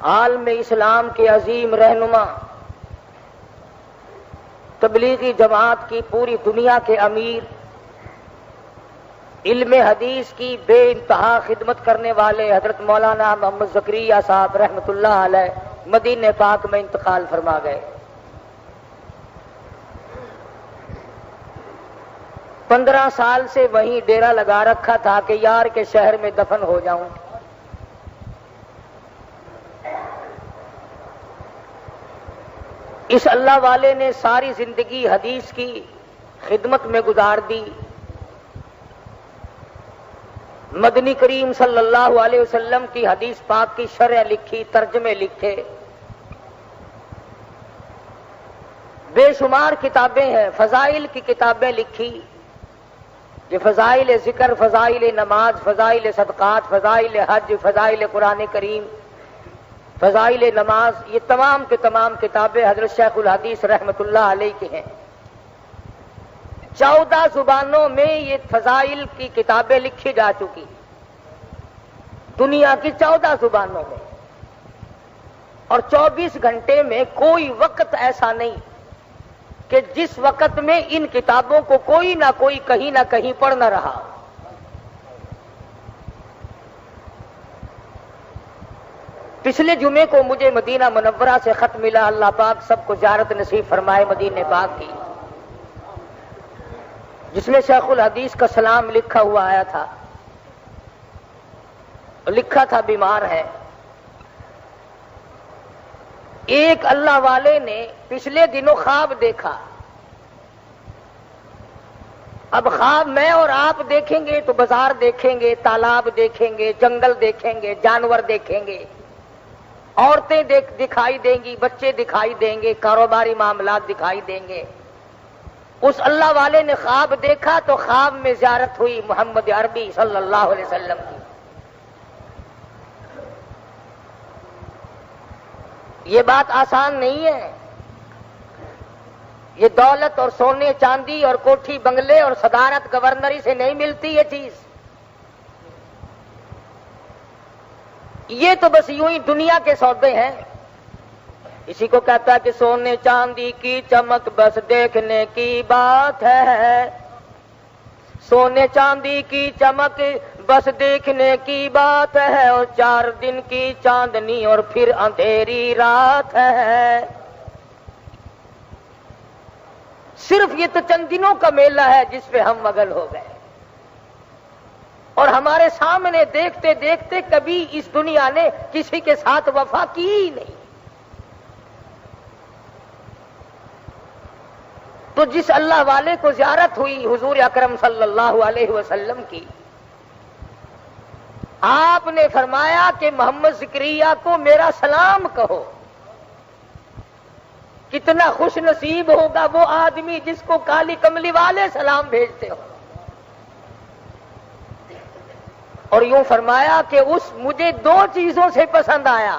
عالم اسلام کے عظیم رہنما، تبلیغی جماعت کی پوری دنیا کے امیر، علم حدیث کی بے انتہا خدمت کرنے والے حضرت مولانا محمد زکریا صاحب رحمۃ اللہ علیہ مدینہ پاک میں انتقال فرما گئے۔ 15 سال سے وہیں ڈیرا لگا رکھا تھا کہ یار کے شہر میں دفن ہو جاؤں۔ اس اللہ والے نے ساری زندگی حدیث کی خدمت میں گزار دی، مدنی کریم صلی اللہ علیہ وسلم کی حدیث پاک کی شرح لکھی، ترجمے لکھے، بے شمار کتابیں ہیں، فضائل کی کتابیں لکھی، یہ فضائل ذکر، فضائل نماز، فضائل صدقات، فضائل حج، فضائل قرآن کریم، فضائل نماز، یہ تمام کے تمام کتابیں حضرت شیخ الحدیث رحمۃ اللہ علیہ کی ہیں۔ 14 زبانوں میں یہ فضائل کی کتابیں لکھی جا چکی، دنیا کی 14 زبانوں میں، اور 24 گھنٹے میں کوئی وقت ایسا نہیں کہ جس وقت میں ان کتابوں کو کوئی نہ کوئی کہیں نہ کہیں پڑھ نہ رہا۔ پچھلے جمعے کو مجھے مدینہ منورہ سے خط ملا، اللہ پاک سب کو زیارت نصیب فرمائے مدینہ پاک کی، جس میں شیخ الحدیث کا سلام لکھا ہوا آیا تھا، لکھا تھا بیمار ہے۔ ایک اللہ والے نے پچھلے دنوں خواب دیکھا، اب خواب میں اور آپ دیکھیں گے تو بازار دیکھیں گے، تالاب دیکھیں گے، جنگل دیکھیں گے، جانور دیکھیں گے، عورتیں دکھائی دیں گی، بچے دکھائی دیں گے، کاروباری معاملات دکھائی دیں گے۔ اس اللہ والے نے خواب دیکھا تو خواب میں زیارت ہوئی محمد عربی صلی اللہ علیہ وسلم کی۔ یہ بات آسان نہیں ہے، یہ دولت اور سونے چاندی اور کوٹھی بنگلے اور صدارت گورنری سے نہیں ملتی یہ چیز، یہ تو بس یوں ہی دنیا کے سودے ہیں۔ اسی کو کہتا ہے کہ سونے چاندی کی چمک بس دیکھنے کی بات ہے، سونے چاندی کی چمک بس دیکھنے کی بات ہے، اور 4 دن کی چاندنی اور پھر اندھیری رات ہے۔ صرف یہ تو چند دنوں کا میلہ ہے جس پہ ہم مگن ہو گئے، اور ہمارے سامنے دیکھتے دیکھتے کبھی اس دنیا نے کسی کے ساتھ وفا کی ہی نہیں۔ تو جس اللہ والے کو زیارت ہوئی حضور اکرم صلی اللہ علیہ وسلم کی، آپ نے فرمایا کہ محمد زکریا کو میرا سلام کہو۔ کتنا خوش نصیب ہوگا وہ آدمی جس کو کالی کملی والے سلام بھیجتے ہو۔ اور یوں فرمایا کہ مجھے 2 چیزوں سے پسند آیا۔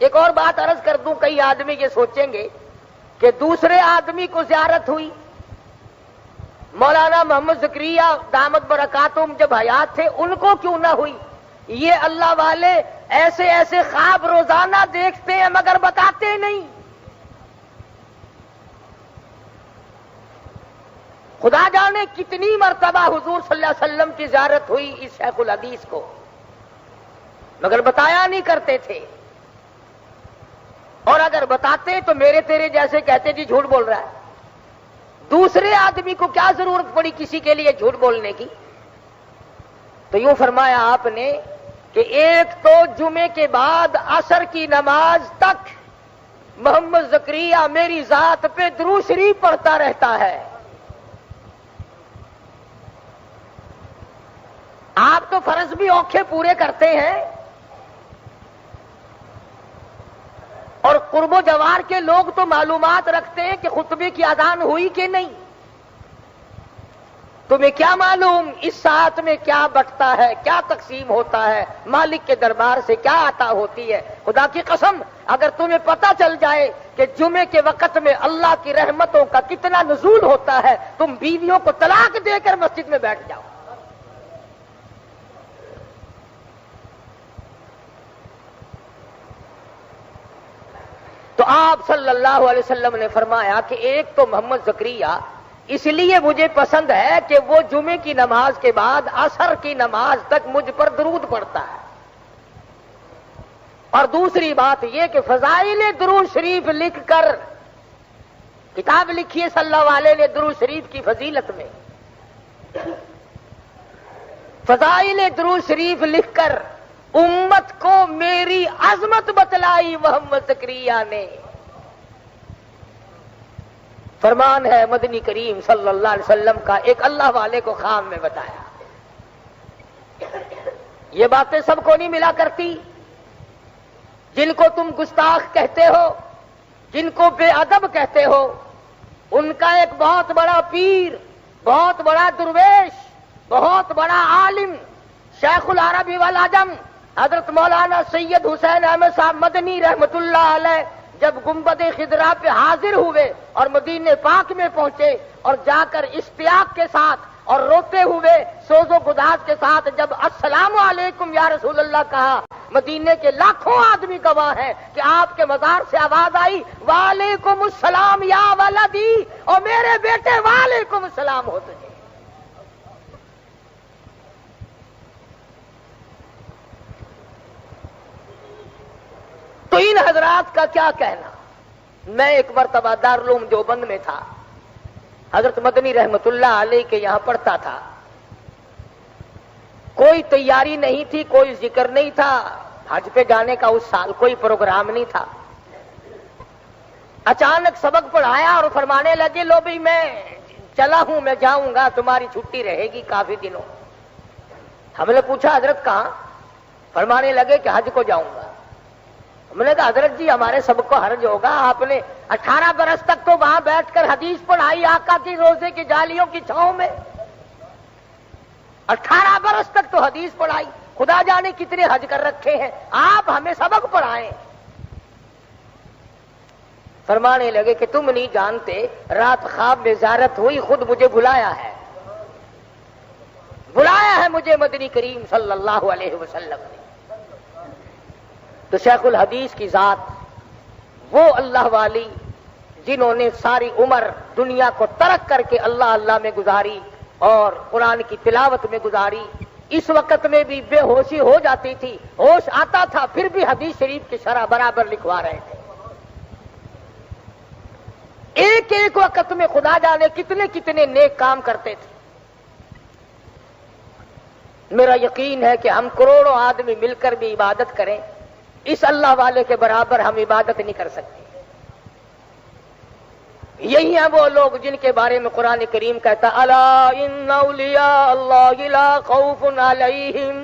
ایک اور بات عرض کر دوں، کئی آدمی یہ سوچیں گے کہ دوسرے آدمی کو زیارت ہوئی، مولانا محمد زکریا دامت برکاتہم جب حیات تھے ان کو کیوں نہ ہوئی؟ یہ اللہ والے ایسے ایسے خواب روزانہ دیکھتے ہیں مگر بتاتے نہیں۔ خدا جانے کتنی مرتبہ حضور صلی اللہ علیہ وسلم کی زیارت ہوئی اس شیخ الحدیث کو، مگر بتایا نہیں کرتے تھے، اور اگر بتاتے تو میرے تیرے جیسے کہتے جی جھوٹ بول رہا ہے۔ دوسرے آدمی کو کیا ضرورت پڑی کسی کے لیے جھوٹ بولنے کی؟ تو یوں فرمایا آپ نے کہ ایک تو جمعے کے بعد عصر کی نماز تک محمد زکریا میری ذات پہ درود شریف پڑھتا رہتا ہے۔ آپ تو فرض بھی اوکھے پورے کرتے ہیں، اور قرب و جوار کے لوگ تو معلومات رکھتے ہیں کہ خطبے کی اذان ہوئی کہ نہیں۔ تمہیں کیا معلوم اس ساتھ میں کیا بٹتا ہے، کیا تقسیم ہوتا ہے، مالک کے دربار سے کیا عطا ہوتی ہے؟ خدا کی قسم اگر تمہیں پتہ چل جائے کہ جمعے کے وقت میں اللہ کی رحمتوں کا کتنا نزول ہوتا ہے، تم بیویوں کو طلاق دے کر مسجد میں بیٹھ جاؤ۔ آپ صلی اللہ علیہ وسلم نے فرمایا کہ ایک تو محمد زکریا اس لیے مجھے پسند ہے کہ وہ جمعے کی نماز کے بعد عصر کی نماز تک مجھ پر درود پڑھتا ہے، اور دوسری بات یہ کہ فضائل درود شریف لکھ کر کتاب لکھی ہے صلی اللہ علیہ نے درود شریف کی فضیلت میں، فضائل درود شریف لکھ کر امت کو میری عظمت بتلائی محمد زکریا نے۔ فرمان ہے مدنی کریم صلی اللہ علیہ وسلم کا، ایک اللہ والے کو خواب میں بتایا۔ یہ باتیں سب کو نہیں ملا کرتی، جن کو تم گستاخ کہتے ہو، جن کو بے ادب کہتے ہو، ان کا ایک بہت بڑا پیر، بہت بڑا درویش، بہت بڑا عالم، شیخ العربی والعجم حضرت مولانا سید حسین احمد صاحب مدنی رحمت اللہ علیہ جب گنبد خضرا پہ حاضر ہوئے اور مدینے پاک میں پہنچے اور جا کر اشتیاق کے ساتھ اور روتے ہوئے سوز و گداز کے ساتھ جب السلام علیکم یا رسول اللہ کہا، مدینے کے لاکھوں آدمی گواہ ہیں کہ آپ کے مزار سے آواز آئی وعلیکم السلام یا ولدی، اور میرے بیٹے وعلیکم السلام ہو تجھے۔ تو ان حضرات کا کیا کہنا۔ میں ایک مرتبہ دارالعلوم دیوبند میں تھا، حضرت مدنی رحمت اللہ علیہ کے یہاں پڑھتا تھا، کوئی تیاری نہیں تھی، کوئی ذکر نہیں تھا، حج پہ جانے کا اس سال کوئی پروگرام نہیں تھا۔ اچانک سبق پڑھایا اور فرمانے لگے لو بھائی میں چلا ہوں، میں جاؤں گا، تمہاری چھٹی رہے گی کافی دنوں۔ ہم نے پوچھا حضرت کہاں؟ فرمانے لگے کہ حج کو جاؤں گا۔ ہم نے کہا حضرت جی ہمارے سب کو حرج ہوگا، آپ نے 18 برس تک تو وہاں بیٹھ کر حدیث پڑھائی آقا کی روزے کی جالیوں کی چھاؤں میں، 18 برس تک تو حدیث پڑھائی، خدا جانے کتنے حج کر رکھے ہیں، آپ ہمیں سبق پڑھائیں۔ فرمانے لگے کہ تم نہیں جانتے، رات خواب میں زیارت ہوئی، خود مجھے بلایا ہے مجھے مدنی کریم صلی اللہ علیہ وسلم نے۔ تو شیخ الحدیث کی ذات، وہ اللہ والی جنہوں نے ساری عمر دنیا کو ترک کر کے اللہ اللہ میں گزاری اور قرآن کی تلاوت میں گزاری، اس وقت میں بھی بے ہوشی ہو جاتی تھی، ہوش آتا تھا پھر بھی حدیث شریف کی شرح برابر لکھوا رہے تھے۔ ایک ایک وقت میں خدا جانے کتنے کتنے نیک کام کرتے تھے۔ میرا یقین ہے کہ ہم کروڑوں آدمی مل کر بھی عبادت کریں، اس اللہ والے کے برابر ہم عبادت نہیں کر سکتے۔ یہی ہیں وہ لوگ جن کے بارے میں قرآن کریم کہتا الا ان اولیاء اللہ لا خوف علیہم،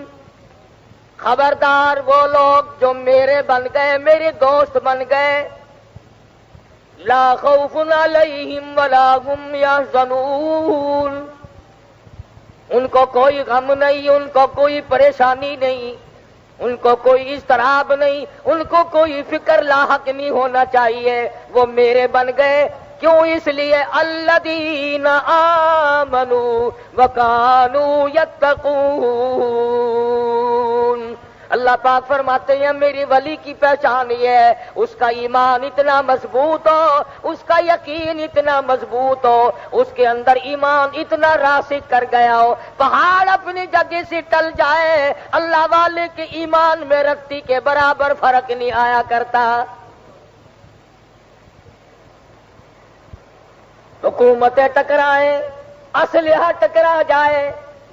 خبردار وہ لوگ جو میرے بن گئے، میرے دوست بن گئے، لا خوف علیہم ولا هم یحزنون، ان کو کوئی غم نہیں، ان کو کوئی پریشانی نہیں، ان کو کوئی اضطراب نہیں، ان کو کوئی فکر لاحق نہیں ہونا چاہیے، وہ میرے بن گئے۔ کیوں؟ اس لیے الذین آمنوا وکانوا یتقون۔ اللہ پاک فرماتے ہیں میری ولی کی پہچان یہ ہے اس کا ایمان اتنا مضبوط ہو، اس کا یقین اتنا مضبوط ہو، اس کے اندر ایمان اتنا راسخ کر گیا ہو، پہاڑ اپنی جگہ سے ٹل جائے، اللہ والے کے ایمان میں رتی کے برابر فرق نہیں آیا کرتا۔ حکومتیں ٹکرائیں، اسلحہ ٹکرا جائے،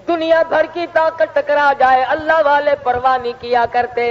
دنیا بھر کی طاقت ٹکرا جائے، اللہ والے پرواہ نہیں کیا کرتے۔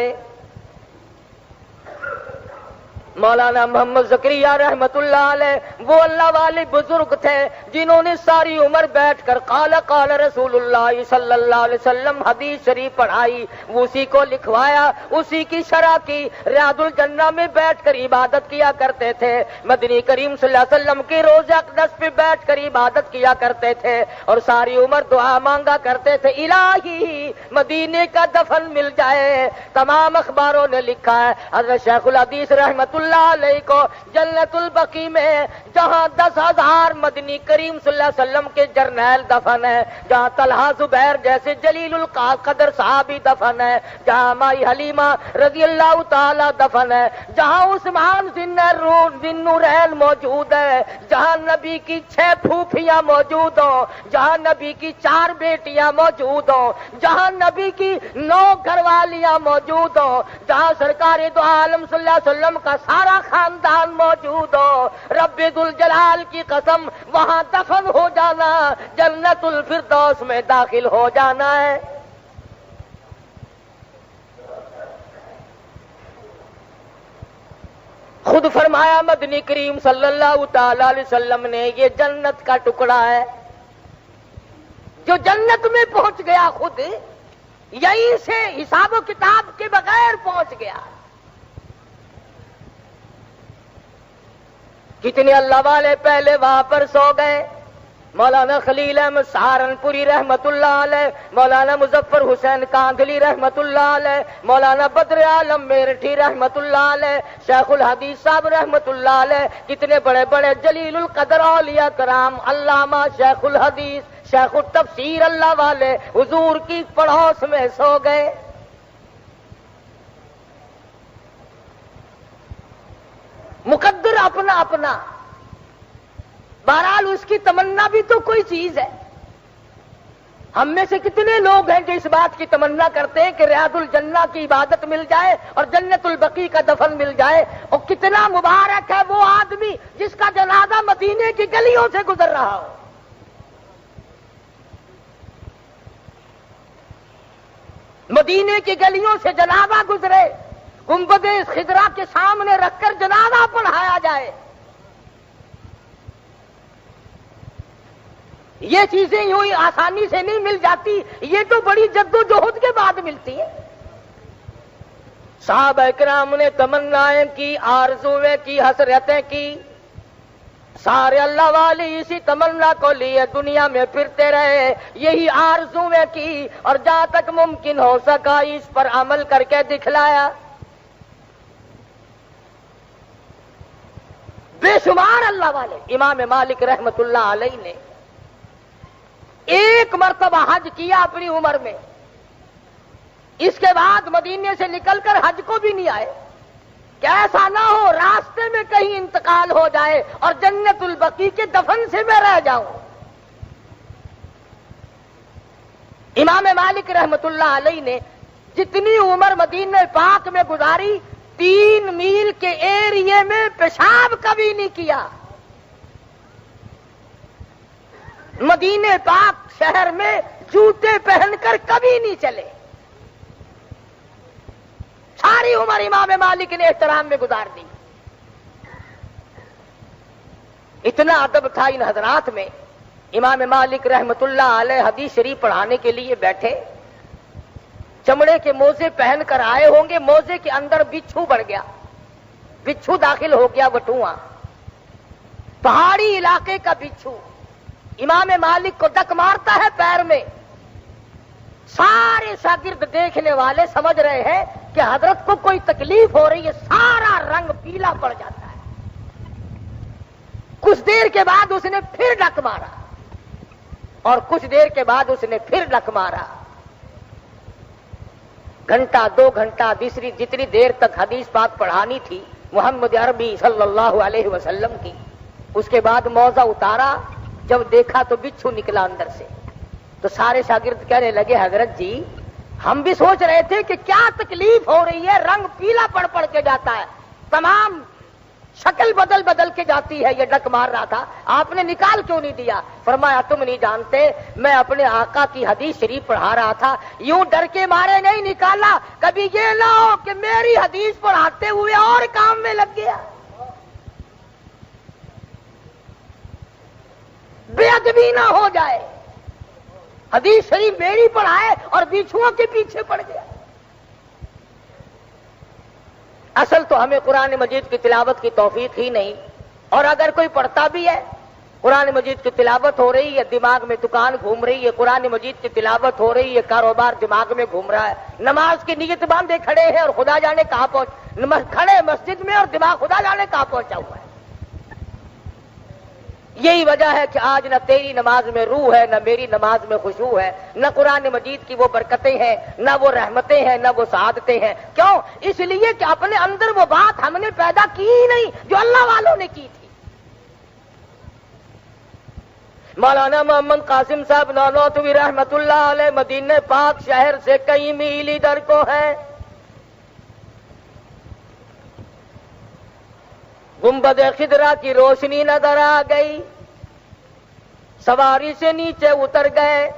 مولانا محمد زکریا رحمت اللہ علیہ وہ اللہ والے بزرگ تھے جنہوں نے ساری عمر بیٹھ کر قال قال رسول اللہ صلی اللہ علیہ وسلم حدیث شریف پڑھائی، اسی کو لکھوایا، اسی کی شرح کی، ریاض الجنہ میں بیٹھ کر عبادت کیا کرتے تھے، مدنی کریم صلی اللہ علیہ وسلم کے روضہ اقدس پہ بیٹھ کر عبادت کیا کرتے تھے، اور ساری عمر دعا مانگا کرتے تھے الہی مدینے کا دفن مل جائے۔ تمام اخباروں نے لکھا ہے حضرت شیخ الحدیث رحمت اللہ علیہ کو جنت البقیع میں جہاں 10,000 مدنی کریم صلی اللہ علیہ وسلم کے جرنیل دفن ہے، جہاں طلحہ زبیر جیسے جلیل القدر صحابی دفن ہے، جہاں مائی حلیمہ رضی اللہ تعالی دفن ہے، جہاں عثمان ذی النورین موجود ہے، جہاں نبی کی 6 پھوپھیاں موجود ہوں، جہاں نبی کی 4 بیٹیاں موجود ہوں، جہاں نبی کی 9 گھر والیاں موجود ہوں، جہاں سرکار دو عالم صلی اللہ علیہ وسلم کا سارا خاندان موجود ہو، رب ذوالجلال کی قسم وہاں دفن ہو جانا، جنت الفردوس میں داخل ہو جانا ہے۔ خود فرمایا مدنی کریم صلی اللہ تعالی علیہ وسلم نے یہ جنت کا ٹکڑا ہے، جو جنت میں پہنچ گیا خود یہیں سے حساب و کتاب کے بغیر پہنچ گیا۔ کتنے اللہ والے پہلے وہاں پر سو گئے، مولانا خلیل احمد سہارنپوری رحمت اللہ علیہ، مولانا مظفر حسین کاندھلی رحمت اللہ علیہ، مولانا بدر عالم میرٹھی رحمت اللہ علیہ، شیخ الحدیث صاحب رحمت اللہ علیہ، کتنے بڑے بڑے جلیل القدر اولیاء کرام، علامہ شیخ الحدیث، شیخ التفسیر اللہ والے حضور کی پڑوس میں سو گئے۔ مقدر اپنا اپنا، بہرحال اس کی تمنا بھی تو کوئی چیز ہے۔ ہم میں سے کتنے لوگ ہیں جو اس بات کی تمنا کرتے ہیں کہ ریاض الجنہ کی عبادت مل جائے اور جنت البقیع کا دفن مل جائے، اور کتنا مبارک ہے وہ آدمی جس کا جنازہ مدینے کی گلیوں سے گزر رہا ہو۔ مدینے کی گلیوں سے جنازہ گزرے، گنبد خضرا کے سامنے رکھ کر جنازہ پڑھایا جائے، یہ چیزیں یوں ہی آسانی سے نہیں مل جاتی، یہ تو بڑی جدوجہد کے بعد ملتی ہے۔ صحابہ کرام نے تمنائیں کی، آرزویں کی، حسرتیں کی، سارے اللہ والے اسی تمنا کو لیے دنیا میں پھرتے رہے، یہی آرزویں کی، اور جہاں تک ممکن ہو سکا اس پر عمل کر کے دکھلایا۔ بے شمار اللہ والے، امام مالک رحمت اللہ علیہ نے ایک مرتبہ حج کیا اپنی عمر میں، اس کے بعد مدینے سے نکل کر حج کو بھی نہیں آئے کہ ایسا نہ ہو راستے میں کہیں انتقال ہو جائے اور جنت البقیع کے دفن سے میں رہ جاؤں۔ امام مالک رحمت اللہ علیہ نے جتنی عمر مدینہ پاک میں گزاری، 3 میل کے ایریے میں پیشاب کبھی نہیں کیا۔ مدینہ پاک شہر میں جوتے پہن کر کبھی نہیں چلے، ساری عمر امام مالک نے احترام میں گزار دی۔ اتنا ادب تھا ان حضرات میں، امام مالک رحمت اللہ علیہ حدیث شریف پڑھانے کے لیے بیٹھے، چمڑے کے موزے پہن کر آئے ہوں گے، موزے کے اندر بچھو بڑھ گیا، بچھو داخل ہو گیا، وٹواں پہاڑی علاقے کا بچھو امام مالک کو ڈک مارتا ہے پیر میں۔ سارے شاگرد دیکھنے والے سمجھ رہے ہیں کہ حضرت کو کوئی تکلیف ہو رہی ہے، سارا رنگ پیلا پڑ جاتا ہے۔ کچھ دیر کے بعد اس نے پھر ڈک مارا، اور کچھ دیر کے بعد اس نے پھر ڈک مارا۔ گھنٹہ 2 گھنٹہ تیسری جتنی دیر تک حدیث پاک پڑھانی تھی محمد عربی صلی اللہ علیہ وسلم کی، اس کے بعد موزہ اتارا، جب دیکھا تو بچھو نکلا اندر سے، تو سارے شاگرد کہنے لگے حضرت جی ہم بھی سوچ رہے تھے کہ کیا تکلیف ہو رہی ہے، رنگ پیلا پڑ پڑ کے جاتا ہے، تمام شکل بدل بدل کے جاتی ہے، یہ ڈک مار رہا تھا، آپ نے نکال کیوں نہیں دیا؟ فرمایا تم نہیں جانتے، میں اپنے آقا کی حدیث شریف پڑھا رہا تھا، یوں ڈر کے مارے نہیں نکالا، کبھی یہ نہ ہو کہ میری حدیث پڑھاتے ہوئے اور کام میں لگ گیا، بے ادبی نہ ہو جائے، حدیث شریف میری پڑھائے اور بچھوؤں کے پیچھے پڑ گیا۔ اصل تو ہمیں قرآن مجید کی تلاوت کی توفیق ہی نہیں، اور اگر کوئی پڑھتا بھی ہے، قرآن مجید کی تلاوت ہو رہی ہے، دماغ میں دکان گھوم رہی ہے، قرآن مجید کی تلاوت ہو رہی ہے، کاروبار دماغ میں گھوم رہا ہے، نماز کی نیت باندھے کھڑے ہیں اور خدا جانے کہاں پہنچ، کھڑے مسجد میں اور دماغ خدا جانے کہاں پہنچا ہوا ہے. یہی وجہ ہے کہ آج نہ تیری نماز میں روح ہے، نہ میری نماز میں خشوع ہے، نہ قرآن مجید کی وہ برکتیں ہیں، نہ وہ رحمتیں ہیں، نہ وہ سعادتیں ہیں. کیوں؟ اس لیے کہ اپنے اندر وہ بات ہم نے پیدا کی ہی نہیں جو اللہ والوں نے کی تھی. مولانا محمد قاسم صاحب نانوتوی رحمت اللہ علیہ مدینہ پاک شہر سے کئی میل ادھر کو ہے. گنبد خضرا کی روشنی نظر آ گئی، سواری سے نیچے اتر گئے،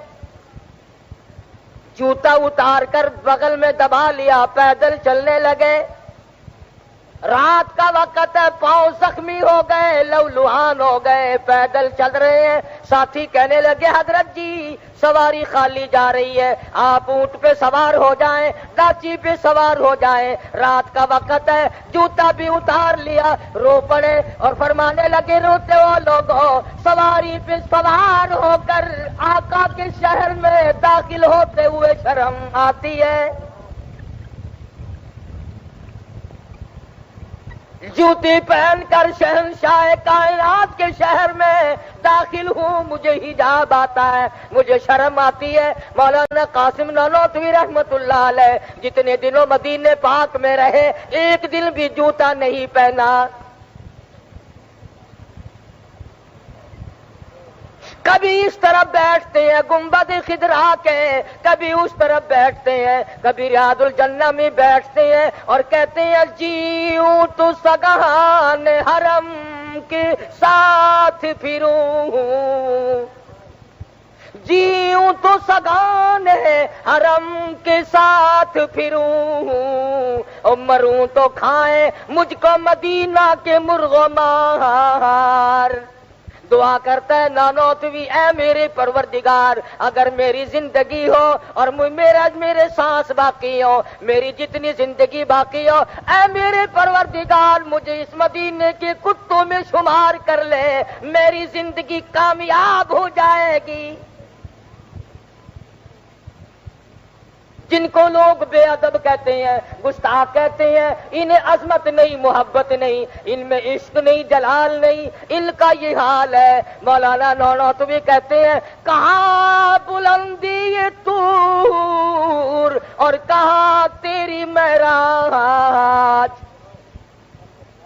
جوتا اتار کر بغل میں دبا لیا، پیدل چلنے لگے. رات کا وقت ہے، پاؤں زخمی ہو گئے، لہولہان ہو گئے، پیدل چل رہے ہیں. ساتھی کہنے لگے حضرت جی سواری خالی جا رہی ہے، آپ اونٹ پہ سوار ہو جائیں، ڈاچی پہ سوار ہو جائیں، رات کا وقت ہے. جوتا بھی اتار لیا، رو پڑے اور فرمانے لگے روتے ہو لوگوں، سواری پہ سوار ہو کر آقا کے شہر میں داخل ہوتے ہوئے شرم آتی ہے. جوتی پہن کر شہنشاہ کائنات کے شہر میں داخل ہوں، مجھے حجاب آتا ہے، مجھے شرم آتی ہے. مولانا قاسم نانوتوی رحمت اللہ علیہ جتنے دنوں مدینے پاک میں رہے ایک دن بھی جوتا نہیں پہنا. کبھی اس طرف بیٹھتے ہیں گنبد خضرا کے، کبھی اس طرف بیٹھتے ہیں، کبھی ریاض الجنہ میں بیٹھتے ہیں اور کہتے ہیں جیوں تو سگان حرم کے ساتھ پھروں، جیوں تو سگان حرم کے ساتھ پھروں، اور مروں تو کھائیں مجھ کو مدینہ کے مرغ و مار. دعا کرتا ہے نانوتوی اے میرے پروردگار اگر میری زندگی ہو اور میرے سانس باقی ہو، میری جتنی زندگی باقی ہو، اے میرے پروردگار مجھے اس مدینے کے کتوں میں شمار کر لے، میری زندگی کامیاب ہو جائے گی. جن کو لوگ بے ادب کہتے ہیں، گستاخ کہتے ہیں، انہیں عظمت نہیں، محبت نہیں، ان میں عشق نہیں، جلال نہیں، ان کا یہ حال ہے. مولانا نانوتوی کہتے ہیں کہاں بلندی یہ طور اور کہاں تیری معراج،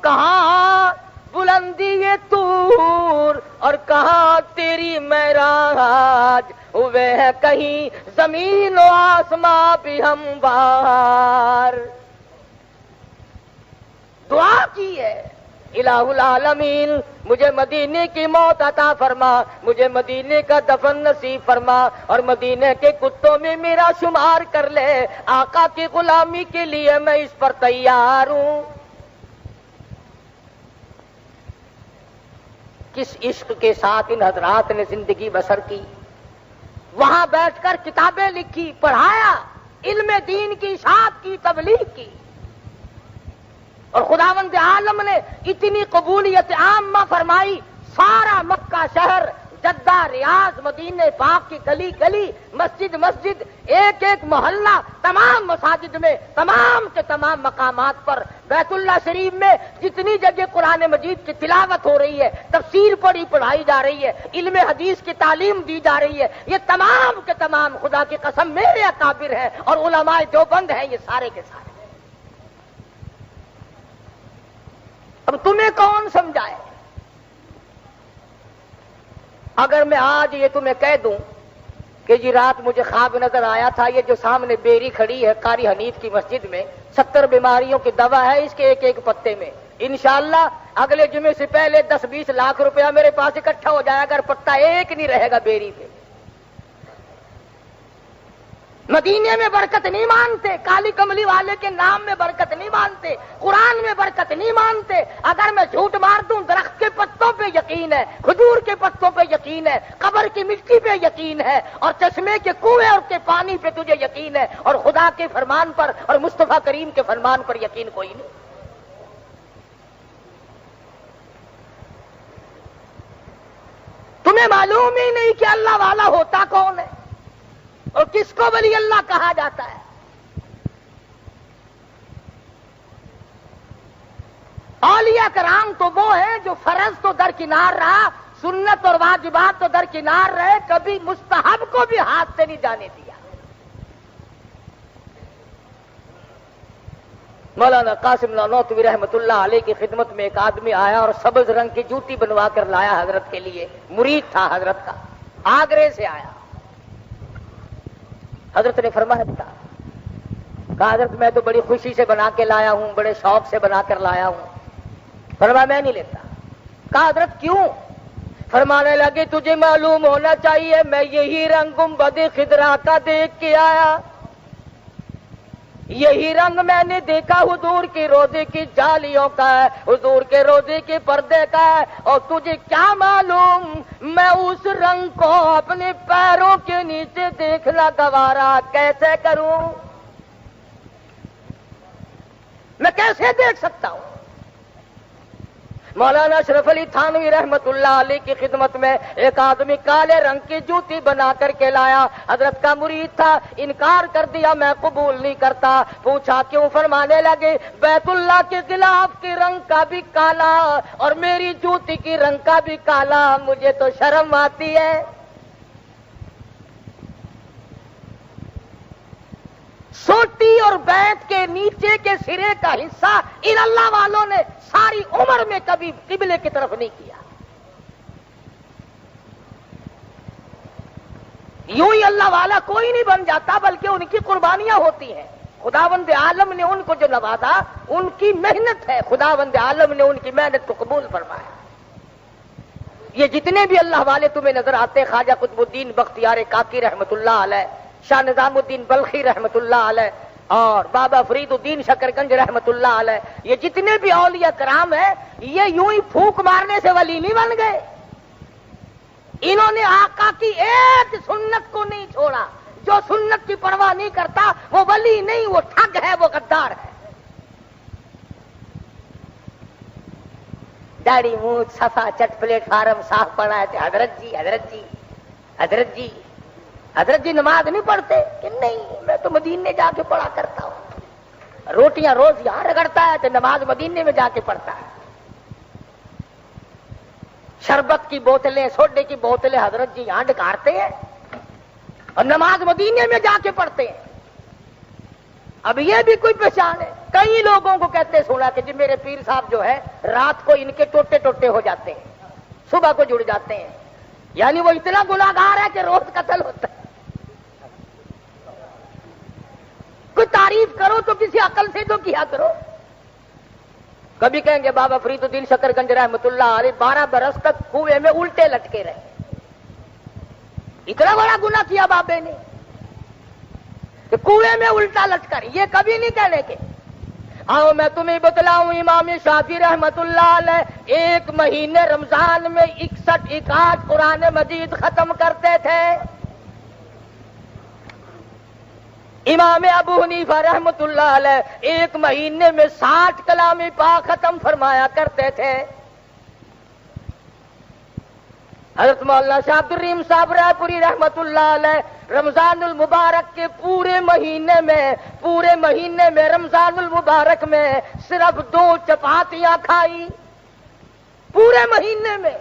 کہاں بلندی یہ طور اور کہاں تیری معراج، ہوئے ہیں کہیں زمین و آسماں بھی ہموار. دعا کی ہے الہ العالمین مجھے مدینے کی موت عطا فرما، مجھے مدینے کا دفن نصیب فرما اور مدینے کے کتوں میں میرا شمار کر لے. آقا کی غلامی کے لیے میں اس پر تیار ہوں. کس عشق کے ساتھ ان حضرات نے زندگی بسر کی، وہاں بیٹھ کر کتابیں لکھی، پڑھایا، علم دین کی اشاعت کی، تبلیغ کی، اور خداوند عالم نے اتنی قبولیت عامہ فرمائی. سارا مکہ شہر، جدہ، ریاض، مدینہ پاک کی گلی گلی، مسجد مسجد، ایک ایک محلہ، تمام مساجد میں، تمام کے تمام مقامات پر، بیت اللہ شریف میں جتنی جگہ قرآن مجید کی تلاوت ہو رہی ہے، تفسیر پڑھائی جا رہی ہے، علم حدیث کی تعلیم دی جا رہی ہے، یہ تمام کے تمام خدا کی قسم میرے اکابر ہیں اور علماء دیوبند ہیں، یہ سارے کے سارے. اب تمہیں کون سمجھائے؟ اگر میں آج یہ تمہیں کہہ دوں کہ جی رات مجھے خواب نظر آیا تھا، یہ جو سامنے بیری کھڑی ہے قاری حنیف کی مسجد میں، 70 بیماریوں کی دوا ہے اس کے ایک ایک پتے میں، انشاءاللہ اگلے جمعے سے پہلے 10-20 لاکھ روپیہ میرے پاس اکٹھا ہو جائے گا، اگر پتا ایک نہیں رہے گا بیری پہ. مدینے میں برکت نہیں مانتے، کالی کملی والے کے نام میں برکت نہیں مانتے، قرآن میں برکت نہیں مانتے. اگر میں جھوٹ مار دوں درخت کے پتوں پہ یقین ہے، کھجور کے پتوں پہ یقین ہے، قبر کی مٹی پہ یقین ہے، اور چشمے کے کنویں اور کے پانی پہ تجھے یقین ہے، اور خدا کے فرمان پر اور مصطفیٰ کریم کے فرمان پر یقین کوئی نہیں. تمہیں معلوم ہی نہیں کہ اللہ والا ہوتا کون ہے اور کس کو ولی اللہ کہا جاتا ہے. اولیاء کرام تو وہ ہیں جو فرض تو درکنار رہا، سنت اور واجبات تو درکنار رہے، کبھی مستحب کو بھی ہاتھ سے نہیں جانے دیا۔ مولانا قاسم نانوتوی رحمت اللہ علیہ کی خدمت میں ایک آدمی آیا اور سبز رنگ کی جوتی بنوا کر لایا حضرت کے لیے، مرید تھا حضرت کا، آگرے سے آیا۔ حضرت نے فرمایا کہا حضرت میں تو بڑی خوشی سے بنا کے لایا ہوں، بڑے شوق سے بنا کر لایا ہوں۔ فرمایا میں نہیں لیتا۔ کہا حضرت کیوں؟ فرمانے لگے تجھے معلوم ہونا چاہیے میں یہی رنگ گنبد خضرا کا دیکھ کے آیا، یہی رنگ میں نے دیکھا حضور کی روضے کی جالیوں کا ہے، حضور کے روضے کے پردے کا ہے، اور تجھے کیا معلوم میں اس رنگ کو اپنے پیروں کے نیچے دیکھنا گوارا کیسے کروں؟ میں کیسے دیکھ سکتا ہوں؟ مولانا اشرف علی تھانوی رحمت اللہ علیہ کی خدمت میں ایک آدمی کالے رنگ کی جوتی بنا کر کے لایا، حضرت کا مرید تھا، انکار کر دیا میں قبول نہیں کرتا۔ پوچھا کیوں؟ فرمانے لگے بیت اللہ کے غلاف کے رنگ کا بھی کالا اور میری جوتی کی رنگ کا بھی کالا، مجھے تو شرم آتی ہے۔ سوٹی اور بیت کے نیچے کے سرے کا حصہ ان اللہ والوں نے ساری عمر میں کبھی قبلے کی طرف نہیں کیا۔ یوں ہی اللہ والا کوئی نہیں بن جاتا، بلکہ ان کی قربانیاں ہوتی ہیں۔ خداوند عالم نے ان کو جو نوازا ان کی محنت ہے، خداوند عالم نے ان کی محنت کو قبول فرمایا۔ یہ جتنے بھی اللہ والے تمہیں نظر آتے، خواجہ قطب الدین بختیار کاکی رحمت اللہ علیہ، شاہ نظام الدین بلخی رحمت اللہ علیہ، اور بابا فرید الدین شکرگنج رحمت اللہ علیہ، یہ جتنے بھی اولیاء کرام ہیں یہ یوں ہی پھونک مارنے سے ولی نہیں بن گئے۔ انہوں نے آقا کی ایک سنت کو نہیں چھوڑا۔ جو سنت کی پرواہ نہیں کرتا وہ ولی نہیں، وہ ٹھگ ہے، وہ غدار ہے۔ داڑھی مونچھ صفا چٹ پلیٹ فارم صاف پڑا ہے، حضرت جی حضرت جی حضرت جی حضرت جی نماز نہیں پڑھتے کہ نہیں میں تو مدینے جا کے پڑھا کرتا ہوں، روٹیاں روز یہاں رگڑتا ہے تو نماز مدینے میں جا کے پڑھتا ہے۔ شربت کی بوتلیں، سوڈے کی بوتلیں حضرت جی یہاں ڈکارتے ہیں اور نماز مدینے میں جا کے پڑھتے ہیں۔ اب یہ بھی کوئی پہچان ہے؟ کئی لوگوں کو کہتے سنا کہ جی میرے پیر صاحب جو ہے رات کو ان کے ٹوٹے ٹوٹے ہو جاتے ہیں، صبح کو جڑ جاتے ہیں، یعنی وہ اتنا گناہگار ہے کہ روز قتل ہوتا ہے۔ کوئی تعریف کرو تو کسی عقل سے تو کیا کرو۔ کبھی کہیں گے بابا فرید الدین شکرگنج رحمت اللہ علیہ 12 برس تک کنویں میں الٹے لٹکے رہے، اتنا بڑا گناہ کیا بابے نے کہ کنویں میں الٹا لٹکر، یہ کبھی نہیں کہنے کے۔ آؤ میں تمہیں بتلاؤں، امام شافعی رحمت اللہ علیہ 1 مہینے رمضان میں 61 قرآن مجید ختم کرتے تھے۔ امام ابو حنیفہ رحمت اللہ علیہ 1 مہینے میں 60 کلام پاک ختم فرمایا کرتے تھے۔ حضرت مولانا شاہ عبد الرحیم صاحب رائے پوری رحمت اللہ علیہ رمضان المبارک کے پورے مہینے میں رمضان المبارک میں صرف 2 چپاتیاں کھائی، پورے مہینے میں۔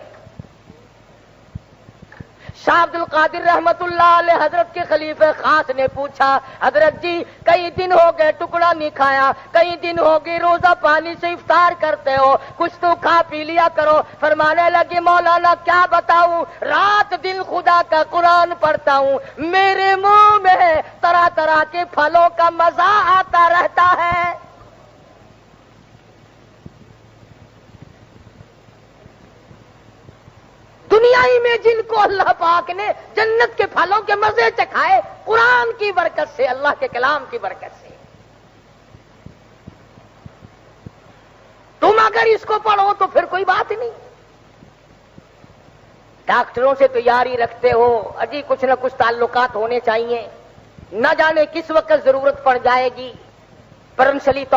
شاہ عبد القادر رحمت اللہ علیہ حضرت کے خلیفہ خاص نے پوچھا حضرت جی کئی دن ہو گئے ٹکڑا نہیں کھایا، کئی دن ہو گئے روزہ پانی سے افطار کرتے ہو، کچھ تو کھا پی لیا کرو۔ فرمانے لگے مولانا کیا بتاؤں، رات دن خدا کا قرآن پڑھتا ہوں، میرے منہ میں طرح طرح کے پھلوں کا مزہ آتا رہتا ہے۔ دنیا ہی میں جن کو اللہ پاک نے جنت کے پھلوں کے مزے چکھائے قرآن کی برکت سے، اللہ کے کلام کی برکت سے۔ تم اگر اس کو پڑھو تو پھر کوئی بات نہیں۔ ڈاکٹروں سے تو یاری رکھتے ہو، اجی کچھ نہ کچھ تعلقات ہونے چاہیے، نہ جانے کس وقت ضرورت پڑ جائے گی۔ پرنسلی طور